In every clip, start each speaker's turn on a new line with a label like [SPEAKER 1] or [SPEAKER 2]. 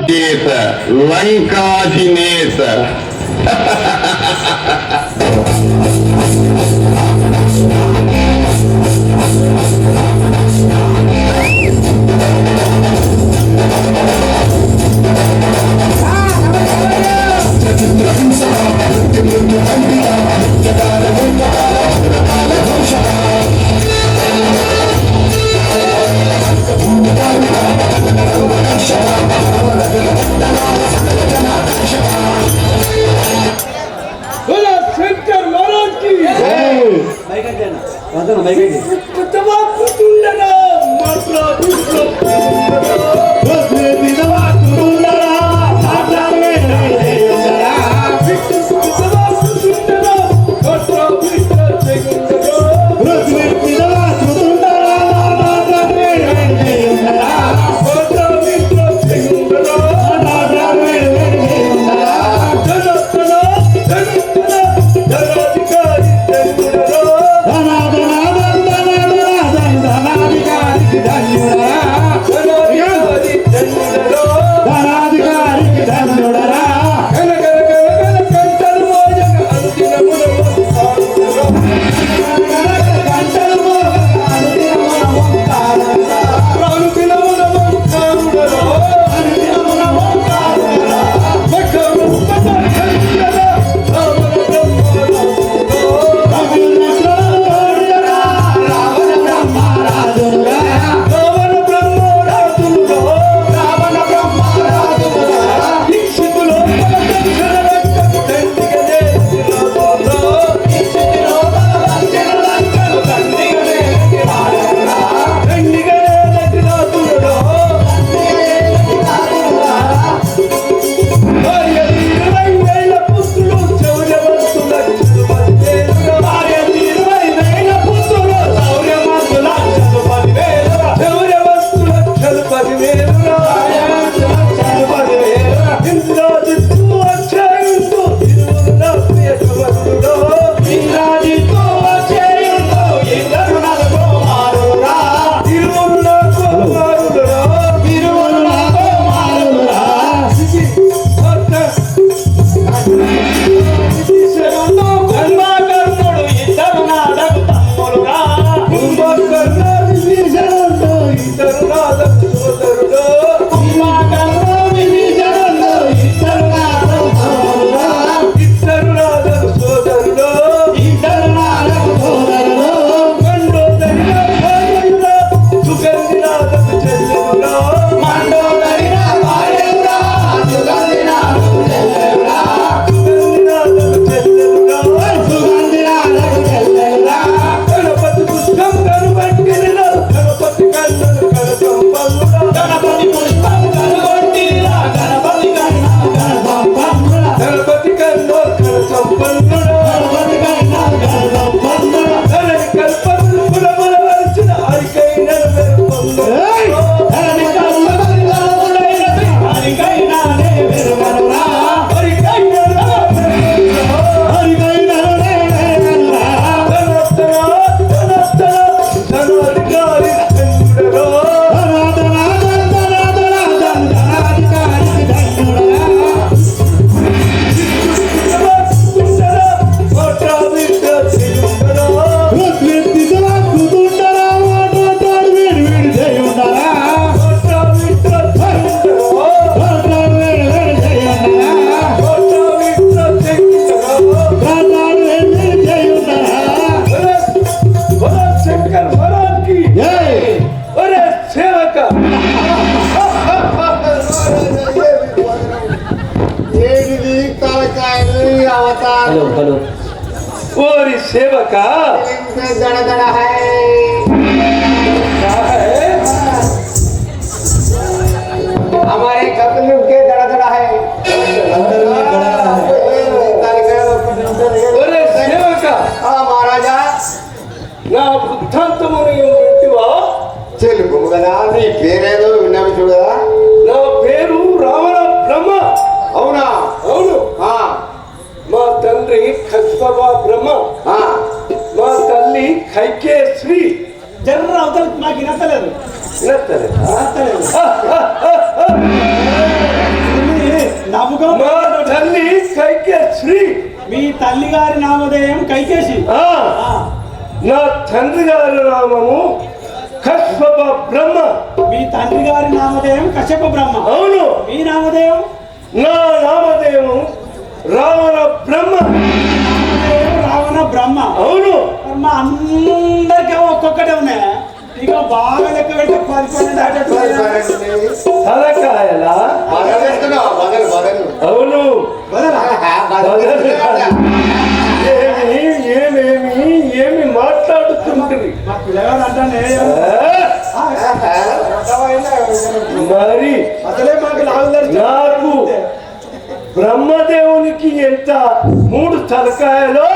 [SPEAKER 1] చేత లంకాధినేత
[SPEAKER 2] ओरी सेवका
[SPEAKER 3] दड़ा दड़ा है
[SPEAKER 2] क्या है?
[SPEAKER 3] हमारे कपड़ों के दड़ा दड़ा है
[SPEAKER 2] ओरे सेवका
[SPEAKER 3] महाराजा
[SPEAKER 2] ना బుద్ధాంతమును వింటివా?
[SPEAKER 3] తెలుగు కదా నీ పేరేదో విన్నావు చూడదా?
[SPEAKER 2] నా పేరు రావణ బ్రహ్మ.
[SPEAKER 3] అవునా?
[SPEAKER 2] అవును. మా తండ్రి ఖద్బాబా బ్రహ్మ, మా తల్లి కైకేశ్రీ.
[SPEAKER 4] జర్ర అవతల నాకు వినతలేదు.
[SPEAKER 2] వినత్తలేదా?
[SPEAKER 4] వినతలేదు.
[SPEAKER 1] నమ్మకం.
[SPEAKER 2] మా తల్లి కైకేశ్రీ.
[SPEAKER 1] మీ తల్లి గారి నామధేయం కైకేసి.
[SPEAKER 2] నా తండ్రి గారి నామము కశ్యప బ్రహ్మ.
[SPEAKER 1] మీ తండ్రి గారి నామధేయం కశ్యప బ్రహ్మ.
[SPEAKER 2] అవును.
[SPEAKER 1] మీ నామధేయం?
[SPEAKER 2] నా నామధేయం రావణ బ్రహ్మ.
[SPEAKER 1] రావణ బ్రహ్మ.
[SPEAKER 2] అవును.
[SPEAKER 1] మా అందరికేమో ఒక్కొక్కటే ఉన్నాయా? ఇక బాగా లెక్క పెట్టి 10
[SPEAKER 2] తలకాయలా? అవును. ఏమి మాట్లాడుతుంటుంది
[SPEAKER 1] మా పిల్లగాడు అంటానే
[SPEAKER 2] మరి
[SPEAKER 1] అసలే మాకు
[SPEAKER 2] నాకు బ్రహ్మదేవునికి ఎంత 3 తలకాయలో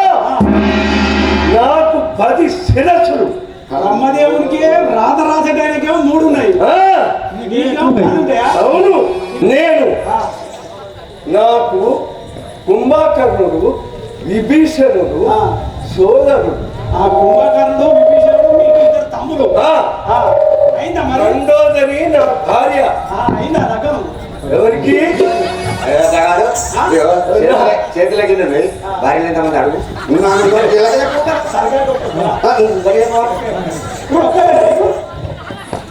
[SPEAKER 2] నాకు 10 శిరస్సులు.
[SPEAKER 1] బ్రహ్మదేవునికి రాత రాసడానికేమో 3 ఉన్నాయి.
[SPEAKER 2] అవును. నేను నాకు కుంభకర్ణుడు, విభీషణుడు సోదరుడు.
[SPEAKER 1] ఆ కుంభకర్ణుడు విభీషణుడు మీకు 2 తమ్ముడు. అయిందా మరి?
[SPEAKER 2] రెండోదని నా భార్య.
[SPEAKER 1] అయిందా రకం?
[SPEAKER 2] ఎవరికి?
[SPEAKER 3] చేతులకి భార్య ఎంతమంది అడుగు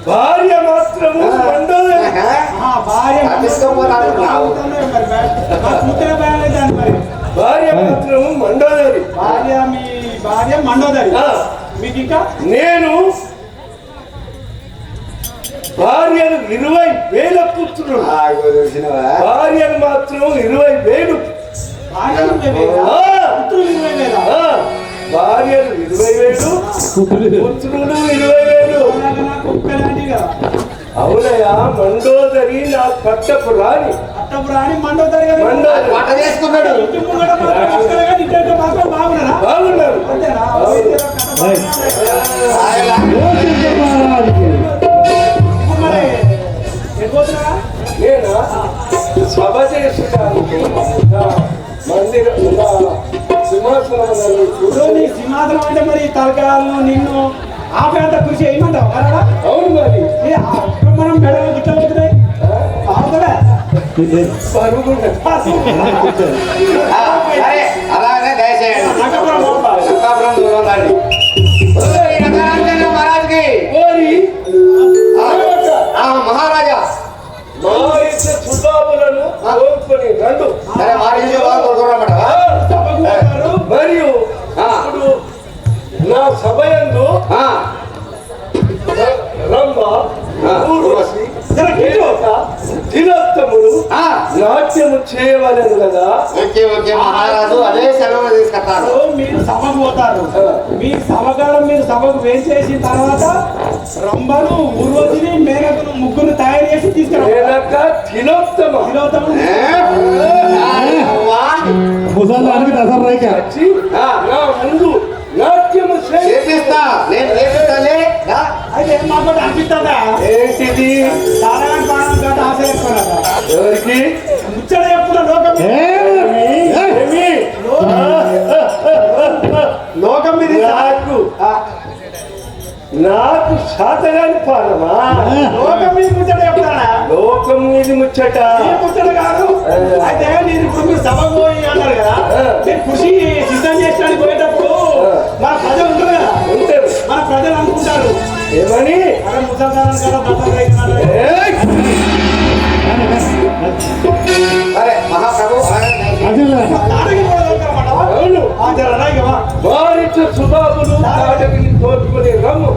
[SPEAKER 2] భార్య మాత్రము రెండోదని. భార్య మాత్రము మండోదరి.
[SPEAKER 1] మీ భార్య మండోదరి. మీకు ఇంకా
[SPEAKER 2] నేను భార్యలు 20,000 పుత్రులు. భార్యలు మాత్రం 20,000. భార్యలు 20,000, పుత్రులు 20,000. అవునయా, మండోదరి నా పట్టపు రాణి.
[SPEAKER 1] మండోదరి
[SPEAKER 3] వంట చేసుకున్నాడు.
[SPEAKER 2] బాగున్నారు. నేనా సభ చేసుకోవడానికి మందిరం సింహాసనం.
[SPEAKER 1] నీ సింహాసనం అంటే మరి తలకాలను నిన్ను ఆపేంత కృషి చేయమంటావు కదా?
[SPEAKER 2] అవును. మరి
[SPEAKER 1] మనం మెడలు గిట్ల అవుతున్నాయి.
[SPEAKER 3] అలాగే దయచేయండి. మహారాజా
[SPEAKER 2] సుబాబులను కోరుకొని రండు. మరియు ఇప్పుడు నా సభయందు రంభ, ఊర్వశి, తిలోత్తములు నాట్యము చేయవలేదు కదా.
[SPEAKER 3] మహారాజు అదే సెలవు తీసుకొస్తారు.
[SPEAKER 1] మీరు సభకు పోతారు. మీ సభకాలం మీరు సభకు వేసేసిన తర్వాత రంభను, ఊర్వశిని, మేనకును ముగ్గురు తయారు చేసి తీసుకురాక
[SPEAKER 2] తిలోత్తములు వచ్చి నా ముందు నాట్యము
[SPEAKER 3] చేపిస్తా. నేను చేపిస్తాలే.
[SPEAKER 1] అయితే మాకు అనిపిస్తుందా?
[SPEAKER 2] ఏంటిది?
[SPEAKER 1] సారాయణ పానం గట్ట ఆశ ఎక్కువ.
[SPEAKER 2] ఎవరికి?
[SPEAKER 1] ముచ్చట ఎప్పుడు లోకం లోకం మీద
[SPEAKER 2] నాకు శాతగాని పానమా?
[SPEAKER 1] లోకం మీద ముచ్చట చెప్తాడా?
[SPEAKER 2] లోకం మీద ముచ్చట
[SPEAKER 1] ముచ్చట కాదు. అయితే నేను ఇప్పుడు మీరు సభకు పోయి అన్నారు కదా, నేను కృషి సిద్ధం చేయడానికి పోయేటప్పుడు మన ప్రజలు ఉంటారు కదా,
[SPEAKER 2] ఉంటారు.
[SPEAKER 1] మన ప్రజలు అనుకుంటారు
[SPEAKER 2] ఏమని?
[SPEAKER 1] అరే ముసల్దానం కదా బట్టలు
[SPEAKER 3] అరే మహాప్రభు
[SPEAKER 2] అవును. వారితో సుబాబులు తాటకిని తోడుకొని రమ్ము.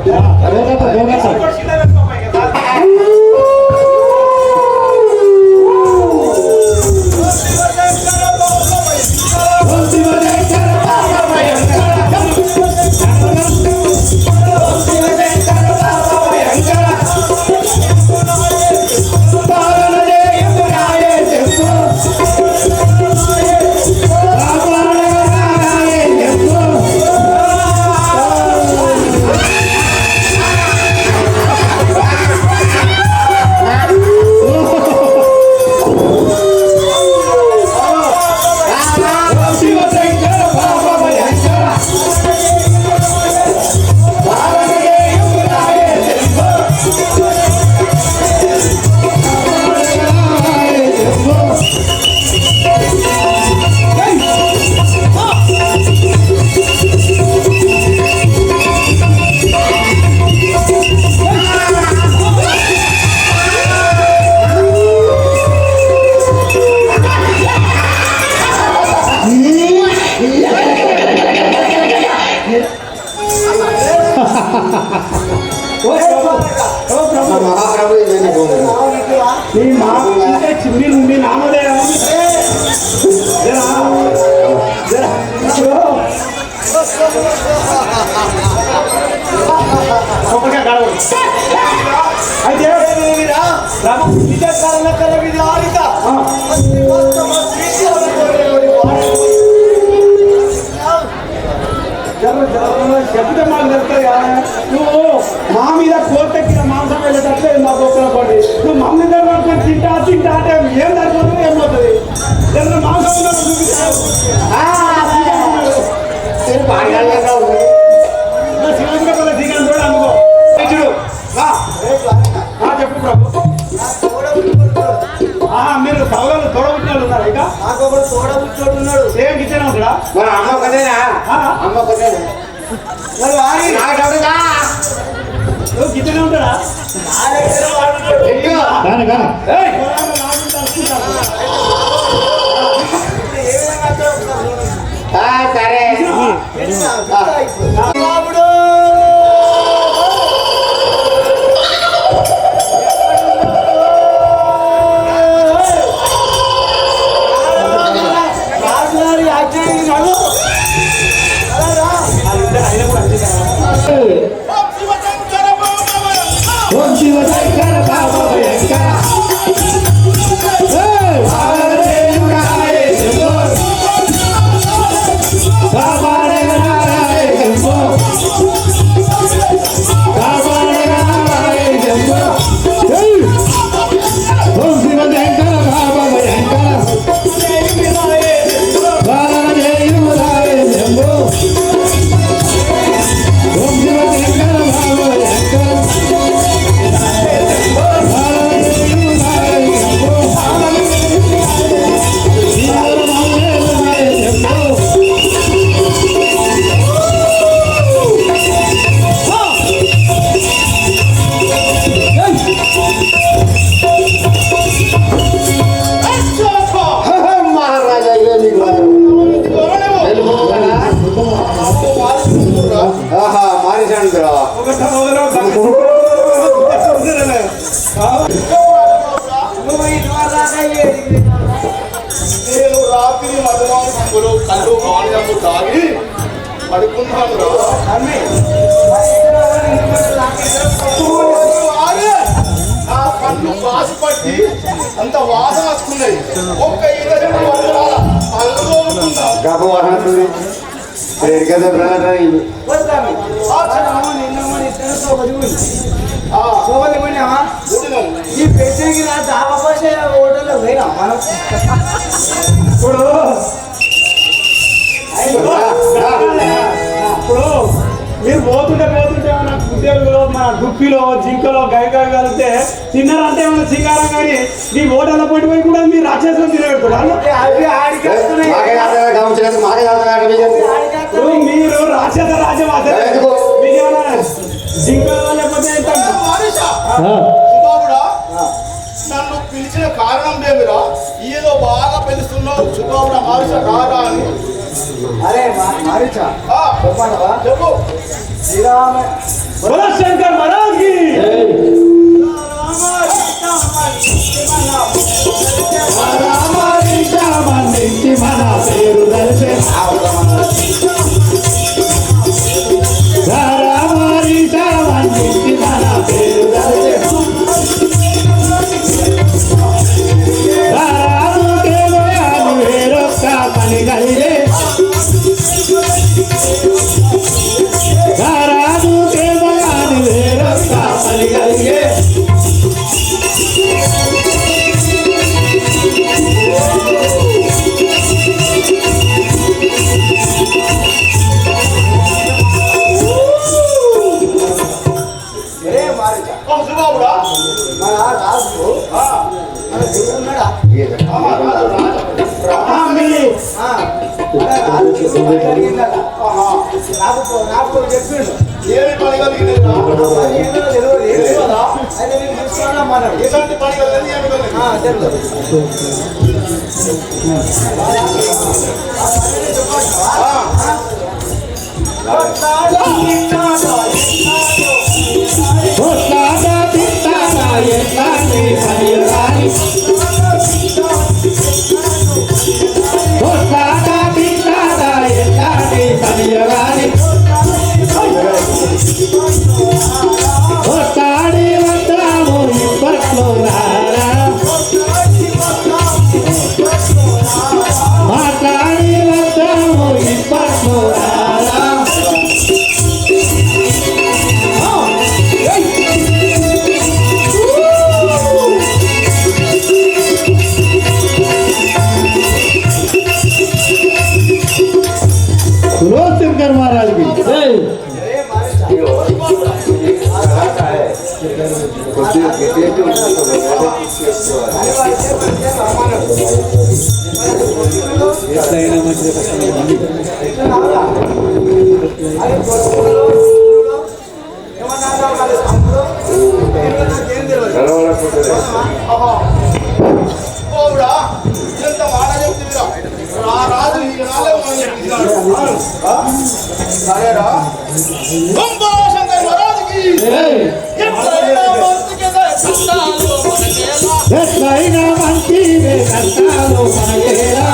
[SPEAKER 1] చెప్పు ప్రభు. మీరు సవగాలు తోడబుట్టినాడు ఉన్నారు ఇక
[SPEAKER 4] నాకు ఒకడు తోడబుట్టోడు ఉన్నాడు.
[SPEAKER 1] సేమ్ కిచెన్ ఉంటాడా?
[SPEAKER 3] మన అమ్మ కొద్దేనా అమ్మ కొద్దేనా
[SPEAKER 4] మరి వాడి
[SPEAKER 1] నువ్వు కిచెన్ ఉంటాడా?
[SPEAKER 4] నా దగ్గర వాడుతాడు.
[SPEAKER 1] ఏయ్!
[SPEAKER 4] ఏ విధంగా అంటావు ఒకసారి చూడండి.
[SPEAKER 3] సరే
[SPEAKER 4] బాబుడు రాజుగారి ఆజ్ఞానికి నడు. అలా
[SPEAKER 5] ఓం శివ శంకర బాబా భయంకర
[SPEAKER 6] నేను రాత్రి మధుమాంసంలో కళ్ళు పానీయము తాగి పడుకున్నాను నా కళ్ళు వాసిపట్టి అంత వాసన వస్తున్నాయి. ఒక్క ఇద్దరు
[SPEAKER 3] గబ్బు వాసన
[SPEAKER 4] ఈ పెద్దకి నా దాబాసే హోటల్లో పోయినా మనం
[SPEAKER 1] ఇప్పుడు మీరు పోతుంటే మన ఉద్యోగులు మన దుప్పిలో జింకలో గైగలిగితే తిన్నారంటే ఏమైనా సింగారం కానీ మీ హోటల్లో పోయి కూడా మీరు రాక్షసులు తినబెడుతున్నారు.
[SPEAKER 4] అవి ఆడికి
[SPEAKER 1] మీరు రాక్షస రాజ్యం మీకేమైనా జింకలో లేకపోతే
[SPEAKER 6] సుబాబుడా నన్ను పిలిచిన కారణం ఏమిరా? ఏదో బాగా పిలుస్తున్నావు సుబాబుడా మారుష కారా అని.
[SPEAKER 4] అరే మారిచా చెప్పండవా
[SPEAKER 6] చెప్పు.
[SPEAKER 4] శ్రీరామ
[SPEAKER 1] శంకర్ మహారాజ్కి
[SPEAKER 5] మన పేరు కలిసే
[SPEAKER 6] సుబాబుడా
[SPEAKER 4] మన రాజు మన దేవుడు ఉన్నాడా? నాకు చెప్పిండు
[SPEAKER 6] ఏమి పని కలిగింది? ఎలాంటి పని కలిగింది? ఏమి కలిగింది?
[SPEAKER 5] Hey! ఎట్లయినా మంచిది
[SPEAKER 6] ఓవుడా, ఎంత మాట చెప్తుందిరా ఆ రాజు ఈ నాలే మనం చెప్తున్నాడు. సరేరా గొంబా శంకర్ మహారాజుకి ఎట్లయినా మంచిగా కష్టాలు మనకేలా,
[SPEAKER 5] ఎట్లయినా మంచిదే కష్టాలు మనకేలా,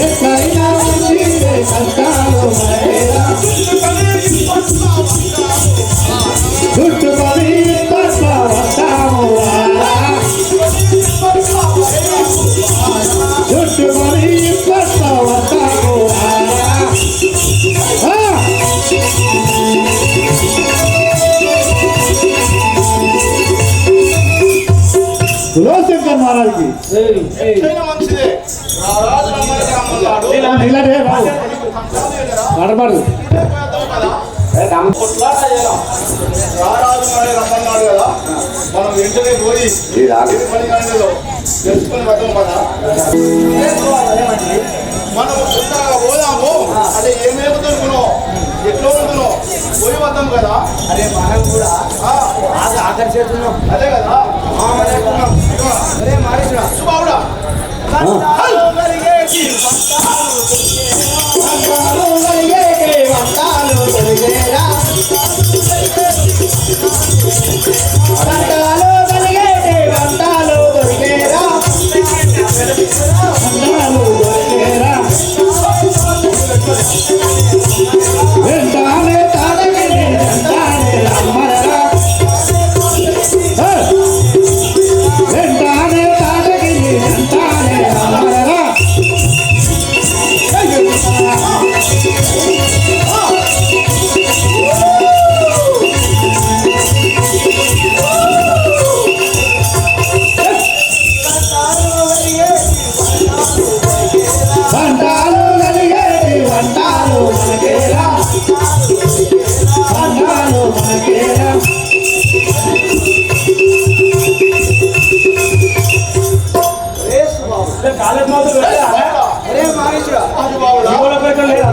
[SPEAKER 5] ఎట్లయినా మంచిదే కష్టాలు మనకేలా, చుట్టుపడి పట్ల వస్తాము చుట్టుపడి పట్ల వస్తాము శంకర్ మహారాజ్కి
[SPEAKER 6] ఎట్లయినా మంచిదే ఆ రాజు రమ్మని రమ్మన్నాడు.
[SPEAKER 5] ఇలాంటి బాబు మాట్లాడదు
[SPEAKER 6] కొట్లాట చేయాలా? రారాజు మళ్ళీ రమ్మన్నాడు కదా, మనం వెంటనే పోయి
[SPEAKER 3] ఇది ఆగు.
[SPEAKER 6] ఏ పని కానిదో తెలుసుకొని వద్దాం కదా. మనం తొందరగా పోదాము, అంటే ఏమేమి దొరుకునో ఎట్లా ఉంటున్నావు పోయి వద్దాం కదా.
[SPEAKER 4] అరే మనం కూడా
[SPEAKER 6] ఆ,
[SPEAKER 4] ఆకర్షిస్తున్నాం.
[SPEAKER 6] అదే కదా.
[SPEAKER 4] అరే మారేశ్వరా
[SPEAKER 6] సుబావుడా
[SPEAKER 5] వెంటానే తాడగిరి వెంటానే రమ్మరా వెంటానే తాడగిరి వెంటానే రమ్మరా వంటాలు కలిగేటి వంటాలు మనకేలా వంటాలు మనకేలా
[SPEAKER 1] కాలేజ్ మాత్రం పెట్టారా?
[SPEAKER 4] అరే మారేశ్వరా
[SPEAKER 6] సుబావుడా
[SPEAKER 1] జీవోలో పెట్టడం లేదా?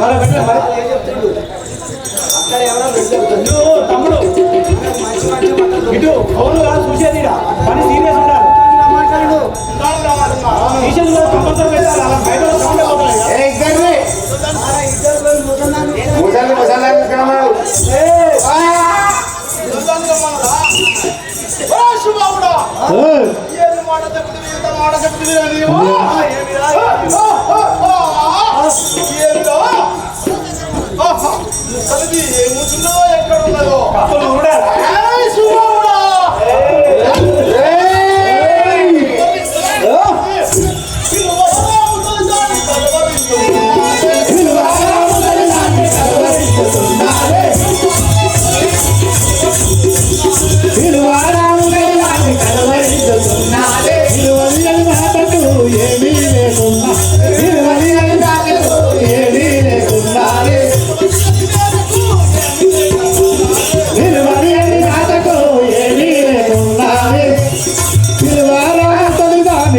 [SPEAKER 1] మరి పెట్టలే మరి.
[SPEAKER 4] ఏం చెప్తుండు అక్కడ ఎవరో వెళ్ళారు
[SPEAKER 1] నువ్వు తమ్ముడు
[SPEAKER 4] మంచి మంచి మాటలు
[SPEAKER 1] ఇటు ఫోన్ కాదు చూసేది ఈడ. పని సీరియస్ ఉండాలి.
[SPEAKER 4] మాట్లాడు
[SPEAKER 1] టీచర్స్ కూడా కంపల్సరీ పెట్టాలి. అలా బయట సౌండ్ అవుతుంది.
[SPEAKER 3] ఇద్దరిని
[SPEAKER 4] ఇద్దరు పోయి పోతున్నాను
[SPEAKER 3] ముసలి ముసలి తీసుకురమ్మన్నాడు.
[SPEAKER 6] సుబావుడా
[SPEAKER 5] ఏయ్!
[SPEAKER 6] ఏది మాట చెప్తుంది ఇంత మాట చెప్తుంది నీవు సరిది ఏముంటుందో ఎక్కడ ఉన్నదో
[SPEAKER 1] కప్పులు ఉండాలి.
[SPEAKER 6] సుబావుడా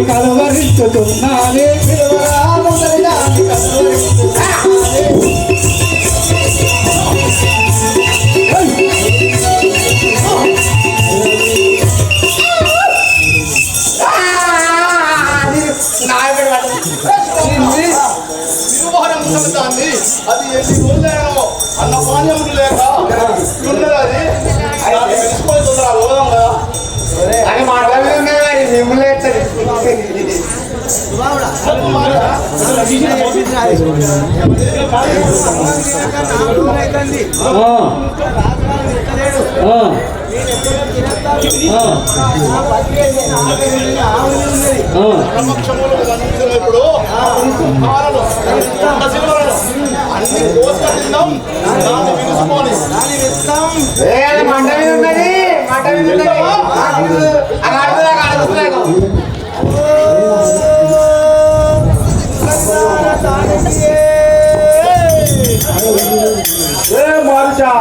[SPEAKER 5] కలవరించుతున్నానే
[SPEAKER 6] నిర్వహణ దాన్ని అది ఎన్ని రోజులైనా అన్న పానీయములు లేక ఉన్నది అది దాన్ని తెలుసుకొని తొందరగా పోదాం కదా.
[SPEAKER 3] అని మాట్లాడుతున్నా కానీ మిమ్మల్ని ఎత్తది.
[SPEAKER 6] సమక్షంలో కనిపించిన ఇప్పుడు కావాలను, శివలను అన్ని కోసుకొచ్చిందాం దాన్ని విలుసుకొని
[SPEAKER 3] అది మంట మీద ఉన్నది, మంట మీద ఉన్నది. అది ఆడుతున్నా ఆడుతున్నాను.
[SPEAKER 1] ఏ మారుచా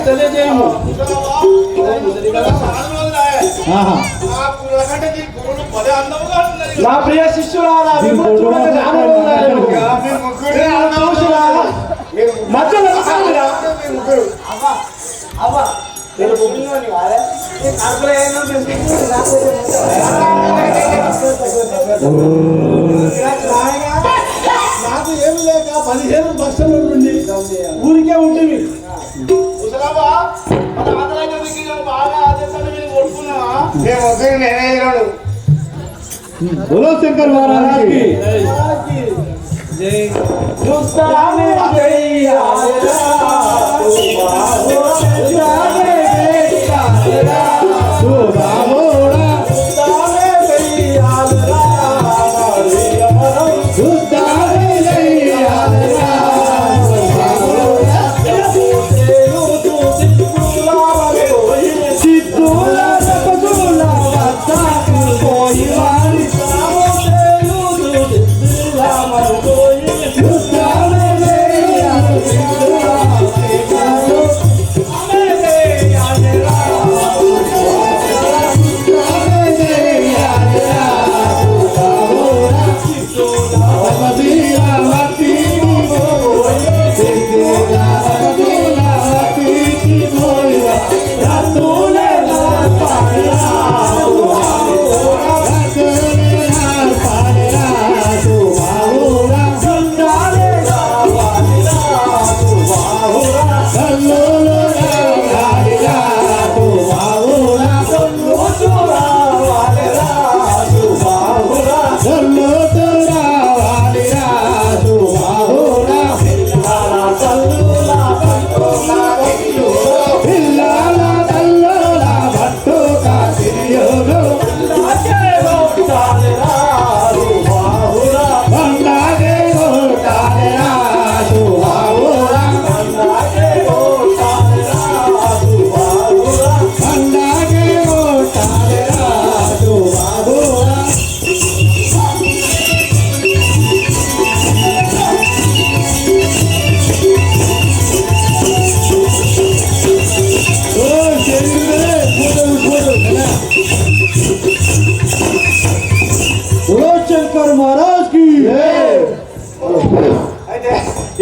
[SPEAKER 1] గట్లనే చేయము. ఆహా. నా ప్రియ శిష్యులారా మిమ్మల్ని చూడక చాలా రోజులయ్యాను. మధ్యలో కూర్చోండిరా.
[SPEAKER 4] నాకు ఏమి లేక 15 బస్సులు ఉండి
[SPEAKER 1] ఊరికే ఉంటుంది.
[SPEAKER 5] బోలో శంకర్ మహారాజ్కి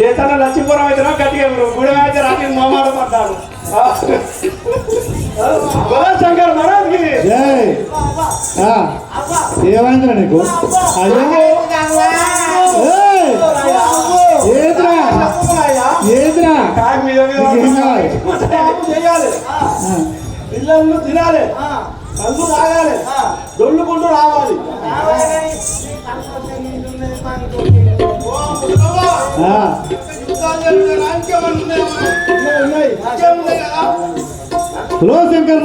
[SPEAKER 1] ఏదైనా లక్ష్మీపురం అయితే గట్టిగా గుడి అయితే రాత్రి మామాట పడ్డాడు. శంకర్ మహారాజ్కి
[SPEAKER 5] ఏమైందిరా నీకు? ఏదిరా
[SPEAKER 1] కాకి మీద చేయాలి, పిల్లలను తినాలి, మందు తాగాలి, దొల్లుకుంటూ రావాలి.
[SPEAKER 5] బోలో శంకర్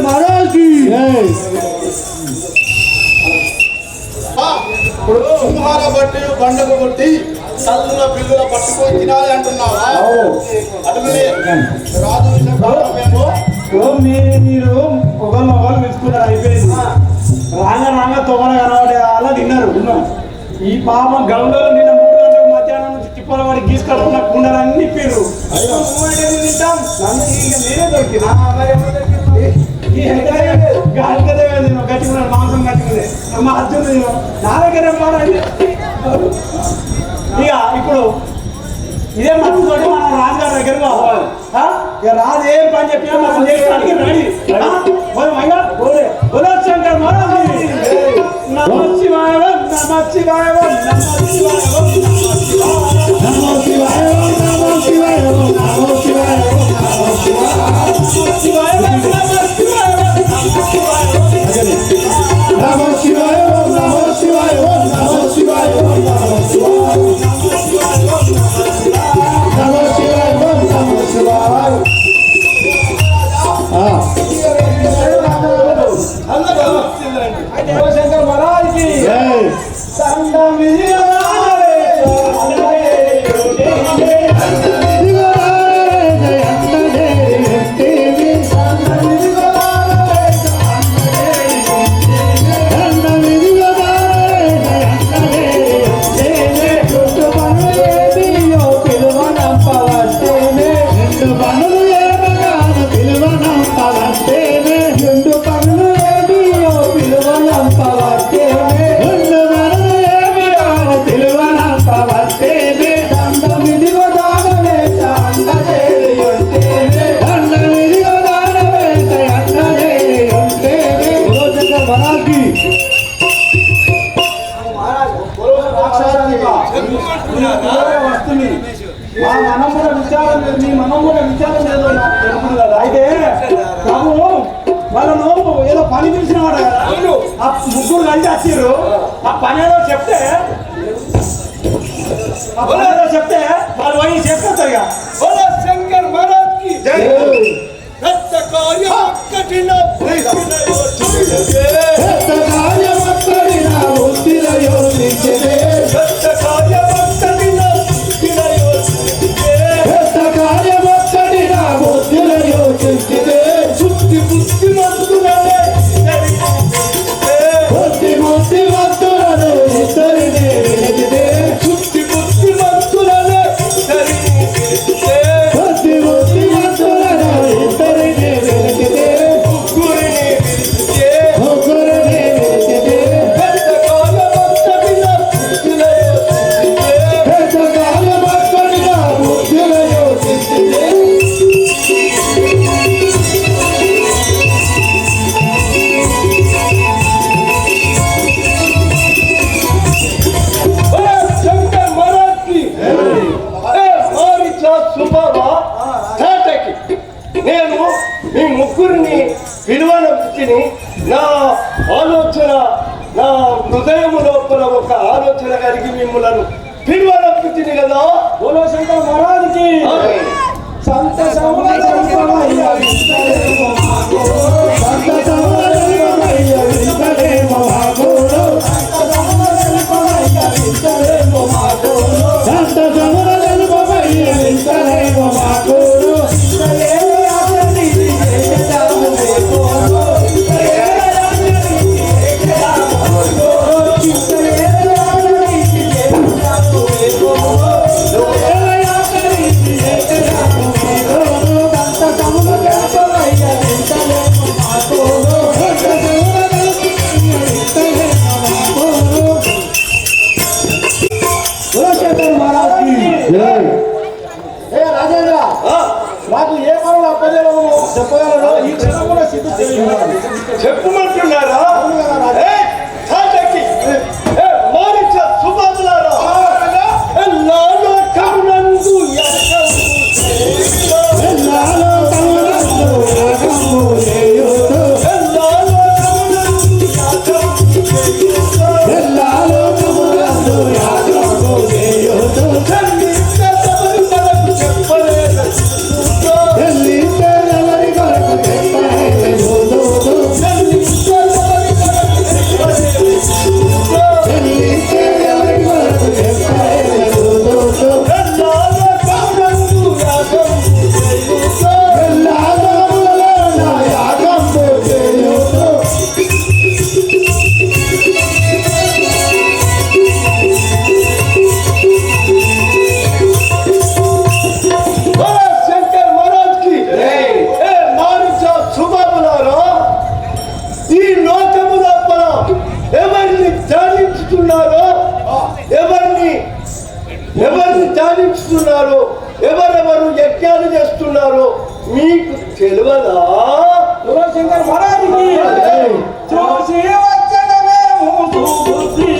[SPEAKER 5] మహారాజ్కి
[SPEAKER 6] ఇప్పుడు సింహాల బట్టి బండకు కొట్టి చల్లుల పిల్లుల పట్టుకొని తినాలి అంటున్నావా? అటులే రాజు
[SPEAKER 1] మీరు ఒకళ్ళు మెచ్చుకున్నారు, అయిపోయింది. రాంగ తొమర కనబడే అలా తిన్నారు. ఈ పాప గంగలో నిన్న 3 గంటలకు మధ్యాహ్నం నుంచి తిప్పల వాడి గీసుకడుతున్న కుండలన్నీ నిప్పిర్రు. నేనే దొరికినా గట్టిగా మాంసం గట్టిగా మా అర్జున్ నా దగ్గర ఇక ఇప్పుడు తెలుగు ఇక రాదు ఏం పని చెప్పినా మనం చేయడానికి రెడీ శంకర్ మహారాజ్ నమ శివాయ నమ శివాయ నమ శివాయ
[SPEAKER 5] నమో శివాయ నమో శివాయ నమో శివాయ నమో శివాయ నమో శివాయ నమో శివాయ నమో శివాయ నమో శివాయ నమో శివాయ నమో శివాయ
[SPEAKER 1] శంకర్ మహారాజ్కి వస్తుంది మా మనం కూడా విచారం లేదు మీ మనం కూడా విచారం లేదు అయితే బాబు వాళ్ళను ఏదో పని పిలిచిన వాడు కదా ఆ ముగ్గురు కలిసి వచ్చారు ఆ పని ఏదో చెప్తే వాళ్ళు పోయి చేసుకొస్తారు ఇక
[SPEAKER 2] శంకర్ మహారాజ్కి కఠిన నేను మీ ముగ్గురిని విలువనొచ్చి నా ఆలోచన నా హృదయం లోపల ఒక ఆలోచన కలిగి మిమ్మల్ని పిలువనొప్పించింది కదా.
[SPEAKER 1] బోలో శంకర్ మహారాజ్కి రాజేంద్ర నాకు ఏ పనులు అప్పజేయము చెప్పగలరు ఈ క్షణం కూడా సిద్ధు
[SPEAKER 2] చెప్పమంటున్నారా? సుబాబులారా ఎవరిని ధ్యానిస్తున్నారో ఎవరెవరు యజ్ఞాలు చేస్తున్నారో మీకు తెలియదా?
[SPEAKER 1] శంకర్ మహారాజుకి చూసి వచ్చడమే బుద్ధి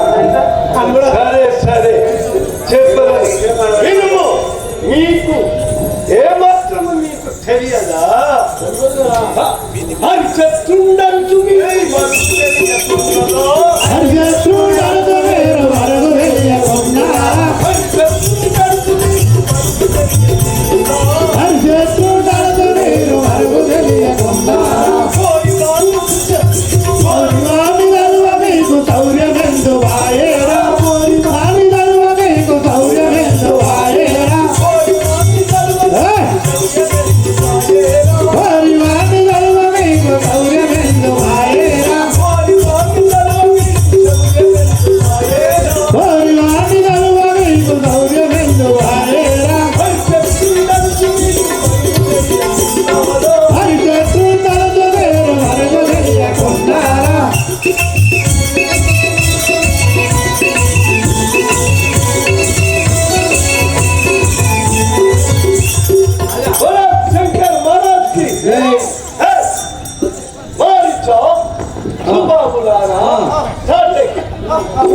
[SPEAKER 2] సరే సరే చెప్పలేదు వినుము. మీకు ఏమాత్రము మీకు తెలియదా? అని చెప్తుండొచ్చు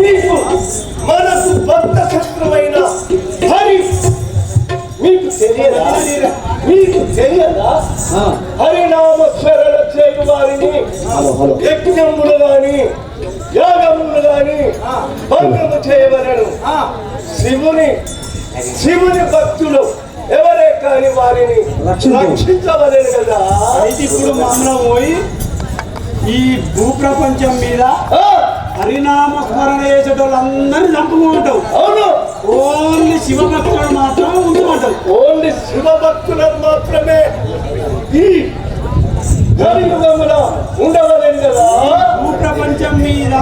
[SPEAKER 2] మీకు మనసు భక్త శత్రువైన హరి మీకు తెలియదా? మీకు తెలియదా? హరినామ స్మరణ చేయు వారిని యజ్ఞములు గాని యాగములు గాని భంగము చేయవలను. శివుని భక్తులు ఎవరే కాని వారిని రక్షించవలేరు కదా.
[SPEAKER 1] అయితే ఇప్పుడు మనం పోయి ఈ భూప్రపంచం మీద హరినామ స్మరణ చేసేటోళ్ళందరినీ చంపుకుంటావు.
[SPEAKER 2] అవును,
[SPEAKER 1] ఓన్లీ శివభక్తులను మాత్రం ఉంచమంటావు.
[SPEAKER 2] ఓన్లీ శివభక్తులకు మాత్రమే ఈ కలియుగమున ఉండవలేదు కదా.
[SPEAKER 1] భూప్రపంచం మీద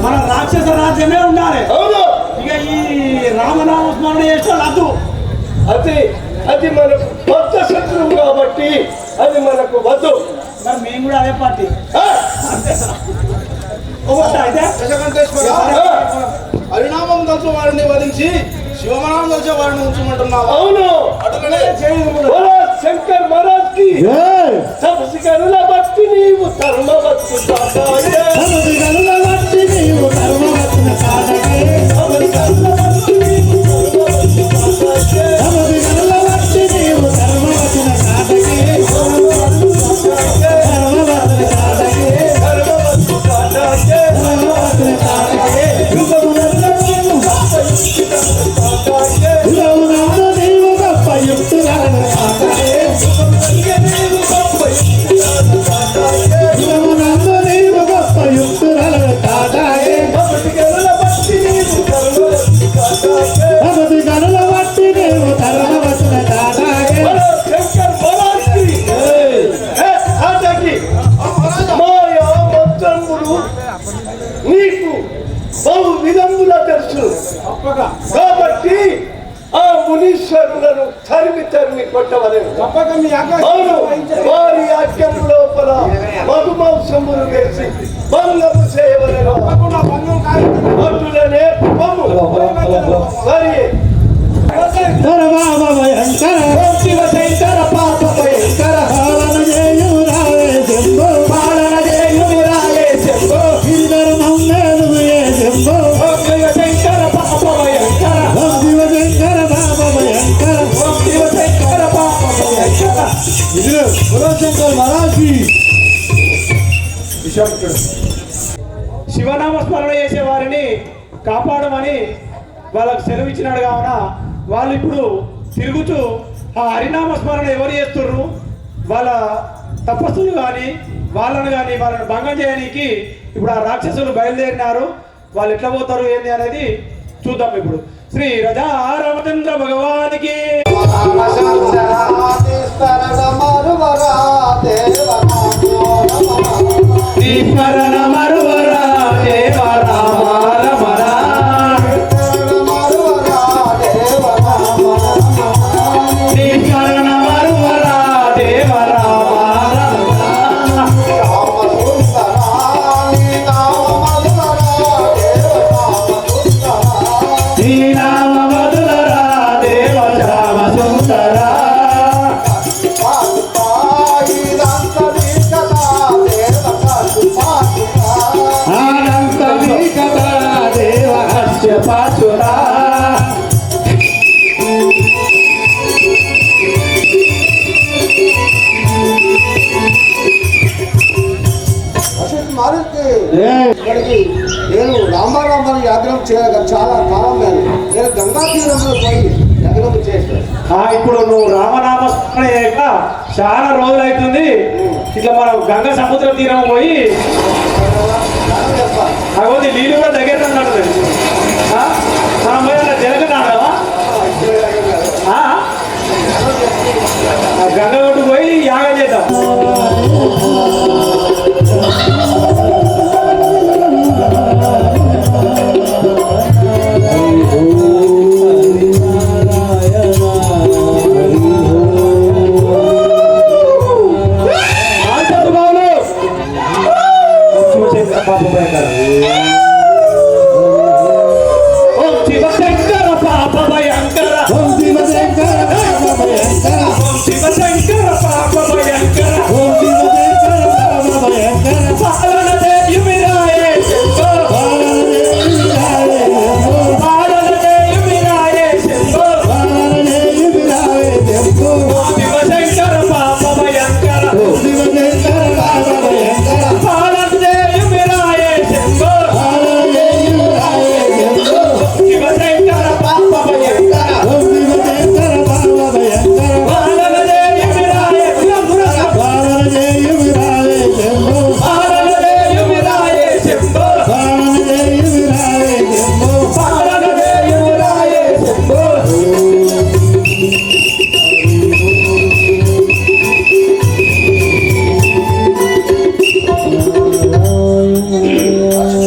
[SPEAKER 1] మన రాక్షస రాజ్యమే ఉండాలి.
[SPEAKER 2] అవును,
[SPEAKER 1] ఇక ఈ రామనామ స్మరణ చేసేటోళ్ళు వద్దు.
[SPEAKER 2] అది మనకు భక్త శత్రువు కాబట్టి అది మనకు వద్దు.
[SPEAKER 1] మరి మేము కూడా అదే పార్టీ. అయితే
[SPEAKER 6] హరినామం దళిత వారిని వధించి శివనామం దళిత వారిని ఉంచమంటున్నావు.
[SPEAKER 2] అవును,
[SPEAKER 6] అటులనే
[SPEAKER 2] శంకర్ మహారాజ్ కి తపస్సుల బట్టి నీవు ధర్మవత్తు నీకు బహు విధములా తెలుసు కాబట్టి ఆ మునీశ్వరులను తరిమి కొట్టవలేదు. అవును, వారి ఆజ్ఞం లోపల మధుమాంసములు వేసి భంగము చేయవలేదు. అటులనే సరే
[SPEAKER 5] శంకర పాప శంకర్ మహారాజ్ కి
[SPEAKER 1] విశ్వామిత్రుడు శివనామ స్మరణ చేసే వారిని కాపాడమని వాళ్ళకు సెలవు ఇచ్చినాడు కావున వాళ్ళు ఇప్పుడు తిరుగుతూ ఆ హరినామ స్మరణ ఎవరు చేస్తుర్రు వాళ్ళ తపస్సులు కానీ వాళ్ళని భంగం చేయడానికి ఇప్పుడు ఆ రాక్షసులు బయలుదేరినారు. వాళ్ళు ఎట్లా పోతారు ఏంది అనేది చూద్దాం. ఇప్పుడు శ్రీ రజా రామచంద్ర భగవానికి స్మరణ మరువరా దేవ రామ రమరా స్మరణ మరువరా దేవ రామ శ్రీరామ మధులరా దేవ శ్యామ సుందరా అనంత వికట దేవ హస్య పాచురా
[SPEAKER 3] ఇక్కడికి నేను రామారామని యాగ్రం చేయగా చాలా కాలం నేను గంగా తీరంలో పోయి యాగ్రం చేస్తాను.
[SPEAKER 1] ఇప్పుడు నువ్వు రామనామ స్మరణ చేయక చాలా రోజులు అవుతుంది. ఇట్లా మనం గంగ సముద్ర తీరం పోయి అగోది నీళ్ళు కూడా దగ్గర ఉన్నాడు. మనం పోయి అలా జరగనాడవా గంగ కొట్టు పోయి యాగం చేద్దాం. ఓం శివశంకర పాప భయంకర
[SPEAKER 5] ఓం శివశంకర పాప భయంకర
[SPEAKER 1] ఓం శివశంకర పాప భయంకర
[SPEAKER 5] ఓం శివశంకర పాప భయంకర
[SPEAKER 1] పాలన దేయుమిరాయే శంభో పాలన దేయుమిరాయే శంభో శివశంకర పాప భయంకర
[SPEAKER 5] శివశంకర పాప భయంకర
[SPEAKER 1] పాలన దేయుమిరాయే శంభో శివశంకర పాప భయంకర
[SPEAKER 5] శివశంకర పాప భయంకర
[SPEAKER 1] పాలన దేయుమిరాయే శంభో పాలన దేయుమిరాయే శంభో పాలన దేయుమిరాయే శంభో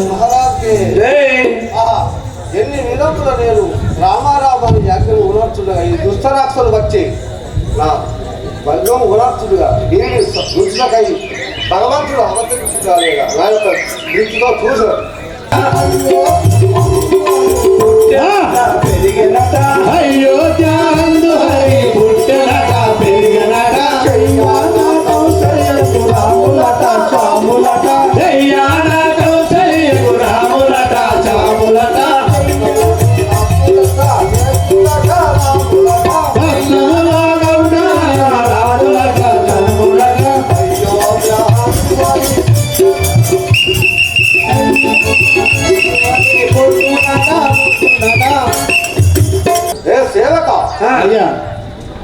[SPEAKER 3] మహారాజ్కి ఎన్ని విధముల నేను రామారామని యాగ్రం ఉనర్చుడుగా ఈ దుస్తరాక్షలు వచ్చి నా భంగం ఉనర్చుడుగా దీని రుచులకై భగవంతుడు అవతరించుగా నా యొక్క దృష్టితో చూశాడు.
[SPEAKER 1] పెరిగినట
[SPEAKER 5] అయోధ్యాందు హరి పుట్టనట పెరిగనట రాములట చాములట దయ్యాన కౌసల్యకు రాములట చాములట భక్తుల గౌడ రాజులట చనుములట
[SPEAKER 3] ఏ సేవక
[SPEAKER 5] అయ్యా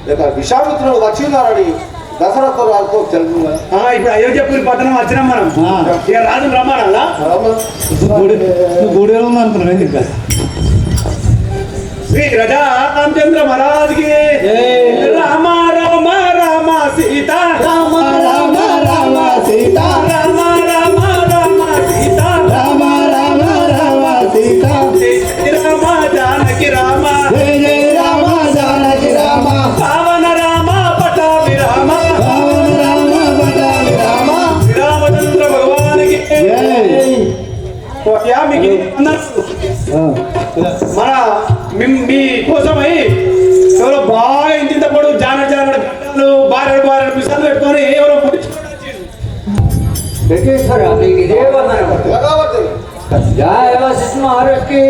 [SPEAKER 3] ఇక విశ్వామిత్రుడు వచ్చినారని దశరథ రాజుతో తెలుపుగా
[SPEAKER 1] ఇప్పుడు అయోధ్యపురి పట్టణం వచ్చినాం మనం. ఇక రాజు రమ్మనాలా
[SPEAKER 5] గుడి ఉందనుకున్నాను ఇంకా
[SPEAKER 1] శ్రీ రజా రామచంద్ర మహారాజ్కి రామ రామ రామ సీత
[SPEAKER 5] రామ రామ రామ సీత
[SPEAKER 1] రామ రామ రామ సీత
[SPEAKER 5] రామ రామ రామ సీత
[SPEAKER 1] జయ రామ జానకి రామ
[SPEAKER 5] జయ జయ రామ జానకి రామ
[SPEAKER 1] పావన రామ పటాభి రామ
[SPEAKER 5] రామ రామ పటాలి రామ
[SPEAKER 1] శ్రీరామచంద్ర భగవానికి మీకు మన మీ కోసమై ఎవరో బాగా ఇంత పొడు జానడు గడ్డలు బారెడు మిసాలు పెట్టుకొని ఎవరో
[SPEAKER 7] జయ వశిష్ఠ మహర్షికి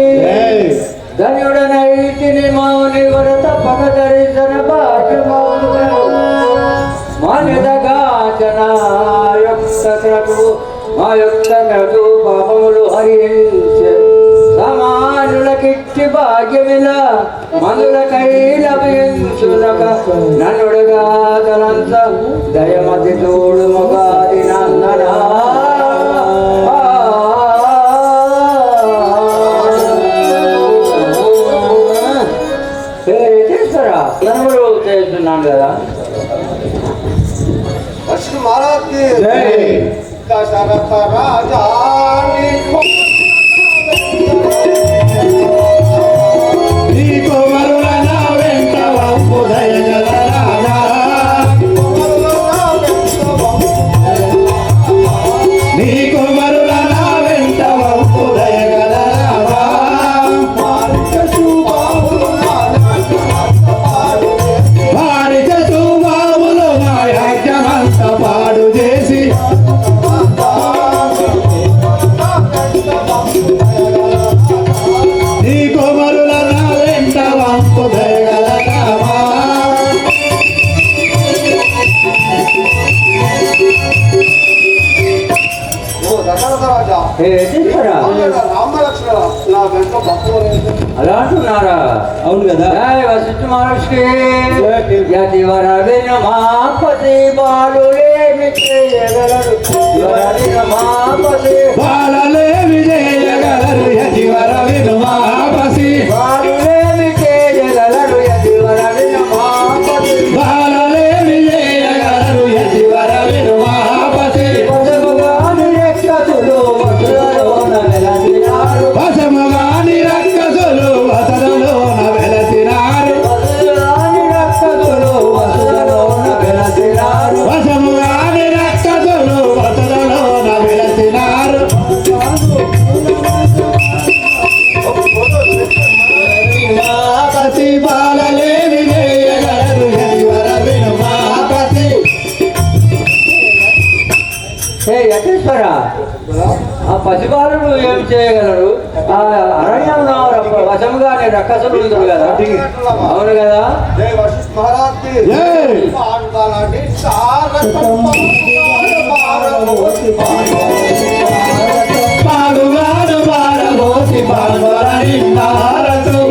[SPEAKER 7] ధన్యుడనైతిని మౌని వరత పగ దర్శన భాగ్యమౌ మాయుక్తక్రతు పాపములు హరించే సమానులకిట్టి భాగ్యమిల మందులకై లభించునక నన్నుడుగా తలంత దయమతి తోడు మొగాది నందనా చేస్తారా నన్ను చేస్తున్నాను కదా
[SPEAKER 3] లక్ష్మీ మహారాజ్కి
[SPEAKER 1] జై.
[SPEAKER 3] దశరథ రాజా
[SPEAKER 5] నీకు మరుల నా వెంట వంపు దయగల రాజా నీకు మరుల నా వెంట వంపు దయగల రాజా వారిత సుబాబులు నా యాజ్ఞమంత పాడు చేసి నీకు మరుల నా వెంట వంపు దయగల రామా
[SPEAKER 3] ఓ దశరథ రాజా
[SPEAKER 7] చేస్తారా
[SPEAKER 3] రామలక్ష్మణ నా వెంట భక్తులు
[SPEAKER 7] అలా అంటున్నారా
[SPEAKER 1] అవును కదా
[SPEAKER 7] జయ వశిష్ఠ మహర్షి యతివర వినుమాపతి బాలులేమి చేయగలరు యతివర వినుమాపతి
[SPEAKER 5] బాలలే విజయగలరు యతివర వినుమాపసి
[SPEAKER 7] బాలులేమి చేయగలరు యతివర వినుమాపతి
[SPEAKER 5] బాలలే విజయగలరు యతివర వినుమాపసి
[SPEAKER 7] పదముగాని రెక్కతులు వసులలోన వెలసినారు
[SPEAKER 5] వశముగాని రక్కసులు వసనలోన వెలసినారు
[SPEAKER 7] వసులాని రక్కతులు వసులలోన వెలసినారు
[SPEAKER 5] వశముగాని రక్కసులు వసనలోన వెలసినారు వినుమాపసి బాలలే విజయగలరు యతివర వినుమాపసి
[SPEAKER 7] హే యతీశ్వర ఆ పసిబాలుడు ఏం చేయగలరు ఆ అరణ్యంలో వశముగానే రక్కసులు ఉంటారు కదా అవును కదా
[SPEAKER 3] జై వశిష్ఠ మహారాజ్కి
[SPEAKER 5] జై.
[SPEAKER 3] పాండలాంటి
[SPEAKER 5] పాలుగాడు పారబోసి పాల్వల నిండారతం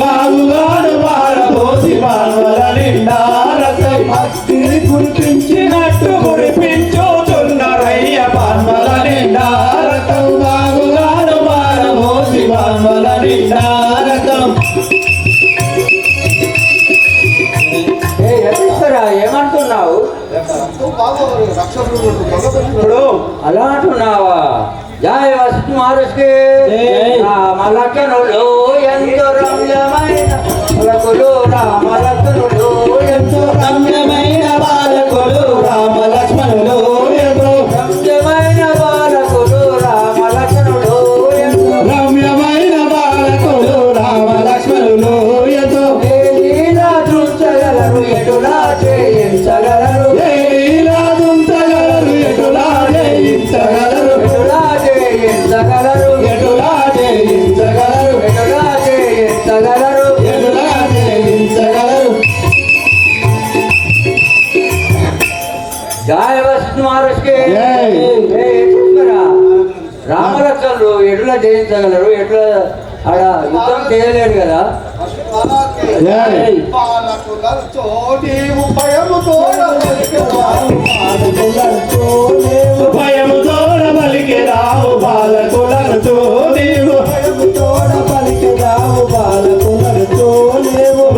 [SPEAKER 5] బాగుగాడు పారబోసి పాల్వల నిండారతం భక్తిని కురిపించినట్టు కురిపించుతున్నరయ్య పాల్వల నిండారతం బాగుగాడు పారబోసి పాల్వల నిండారతం
[SPEAKER 7] హే యతీశ్వర ఏమంటున్నావు
[SPEAKER 3] రక్షకుడు
[SPEAKER 1] ఇప్పుడు
[SPEAKER 7] అలా అంటున్నావా జయ వశిష్ఠ మహర్షికి రామలక్ష్మణులు ఎంతో రమ్యమైన లకులు రామలక్ష్మణులు ఎంతో
[SPEAKER 5] రమ్యమైన బాలకులు రామ లక్ష్మణులు ఎంతో
[SPEAKER 7] రమ్యమైన బాలకులు రామలక్ష్మణులు ఎంతో
[SPEAKER 5] రమ్యమైన బాలకులు రామ లక్ష్మణులు ఎంతో
[SPEAKER 7] లీలా దృశ్యగలరు ఎటులా చేయించగలరు
[SPEAKER 5] ఏ లీలాదుంతగలరు ఎటులా జయించగలరు
[SPEAKER 7] ఎటులా చేయించగలరు
[SPEAKER 5] ఎటులా జయించగలరు
[SPEAKER 7] ఎటులా చేయించగలరు
[SPEAKER 5] ఎటులా జయించగలరు
[SPEAKER 7] జయ వశిష్ఠ మహర్షికి
[SPEAKER 5] జై.
[SPEAKER 7] హే యతీశ్వర రామలక్ష్మణులు ఎట్లా జయించగలరు ఎట్లా ఆడ యుద్ధం చేయలేరు కదా
[SPEAKER 5] జై. భయముతోడ పలికి రావు బాలకులతో నీవు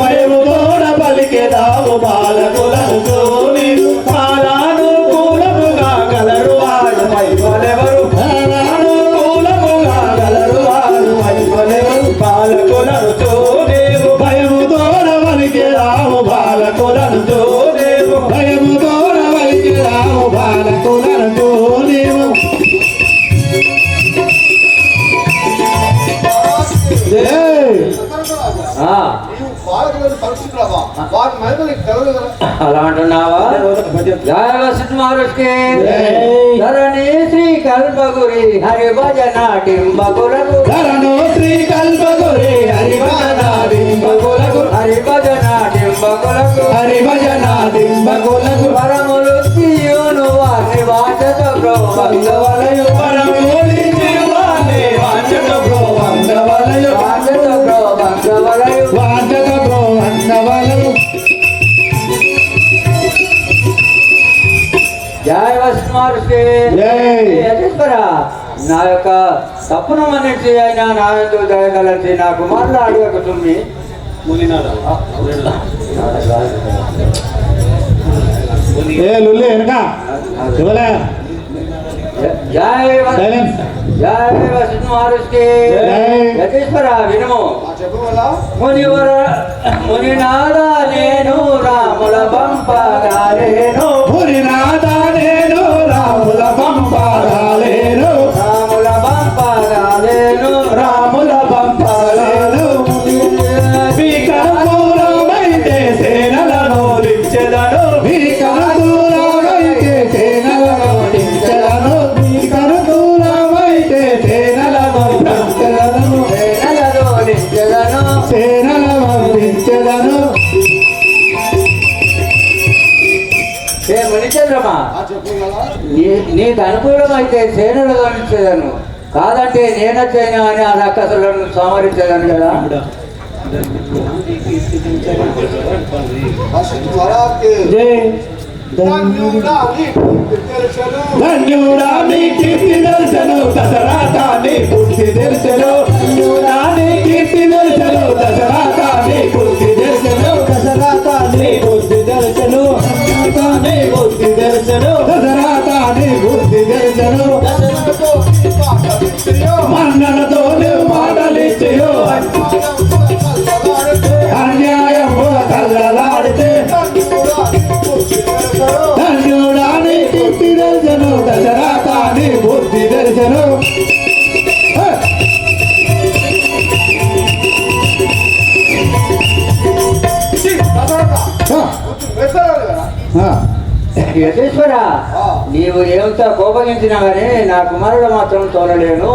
[SPEAKER 5] భయముతోడ పలికి రావు బాలకులతో నీవు కాలానుకూలముగా గలరు వారు వైవలెవరు కాలానుకూలముగా గలరు వారు వైవలెవరు బాలకులతో నీవు భయముతోడ పలికి రావు బాలకులతో నీవు భయముతోడ పలికి రావు బాలకులతో నీవు జై.
[SPEAKER 7] ఆ,
[SPEAKER 3] బాలకులను పరీక్షించరావా వాటి మహిమ నీకు తెలియదు కదా.
[SPEAKER 7] అలా అంటున్నావా? జయ వసంత మహర్షికి ధరణి శ్రీ కల్పగురి హరి భజన టింబకులకు
[SPEAKER 5] ధరణు శ్రీ కల్పగురి హరి భజన డింబకులకు
[SPEAKER 7] హరి భజన టింబకులకు
[SPEAKER 5] హరి భజన డింబకులకు
[SPEAKER 7] పరములు తీయును వారి వాచక
[SPEAKER 5] వందవలయు పరమూలించి వాణి వాచక బ్రో వందవలయు
[SPEAKER 7] వాచక వందవలయు
[SPEAKER 5] వాచక బ్రో వందవలయు.
[SPEAKER 7] జయ వసంత మహర్షికి
[SPEAKER 5] జై.
[SPEAKER 7] యతీశ్వర, నా యొక్క తప్పును మన్నించి అయినా నా యందు దయగలచి నా కుమారులు అడగక తుమ్మి
[SPEAKER 5] ఏ లుల్లి వెనక ఇవ్వలే
[SPEAKER 7] జయ
[SPEAKER 5] సైలెన్స్.
[SPEAKER 7] జయ వసంత మహర్షికి
[SPEAKER 5] జై.
[SPEAKER 7] యతీశ్వర వినుము.
[SPEAKER 3] చెప్పగల
[SPEAKER 7] మునివర మునినాద నేను రాముల పంపగాలేను
[SPEAKER 5] పురినాథ నేను రాముల పంపగాలేను
[SPEAKER 7] రాముల పంపగాలేను
[SPEAKER 5] రాముల పంపగాలేను భీకరమూలమైతే సేనలను దించెదను భీకరమూలమైతే సేనలను దించెదను భీకరమూలమైతే సేనలను దించెదను
[SPEAKER 7] సేనలలో నిత్యదను
[SPEAKER 5] సేనలను దించెదను.
[SPEAKER 7] హే మునిచంద్రమా,
[SPEAKER 3] చెప్పగల
[SPEAKER 7] నీకు అనుకూలమైతే సేనలు గమనించేదను, కాదంటే నేనొచ్చైనా అని ఆ రక్కసులను సంహరించేదాను కదా.
[SPEAKER 3] వశిష్ఠురాకి
[SPEAKER 5] జై.
[SPEAKER 3] ధన్యుడా నీ తెలుసను
[SPEAKER 5] ధన్యుడా నీ కీర్తి దర్శను దశరథ నీ బుద్ధి దర్శను ధన్యుడా నీ కీర్తి దర్శను దశరథ నీ బుద్ధి దర్శను దశరథ నీ బుద్ధి దర్శను దశరథ నీ బుద్ధి దర్శను దశరథ నీ బుద్ధి దర్శను మన్ననతో నువ్వు మాటలిచ్చయో అన్యాయం కళ్ళలాడితే ధన్యుడా నీ కీర్తి దర్శను దశరథ నీ బుద్ధి దర్శను.
[SPEAKER 7] యతీశ్వర, నీవు ఎంత కోపగించినా కానీ నా కుమారుడు మాత్రం తోలలేను.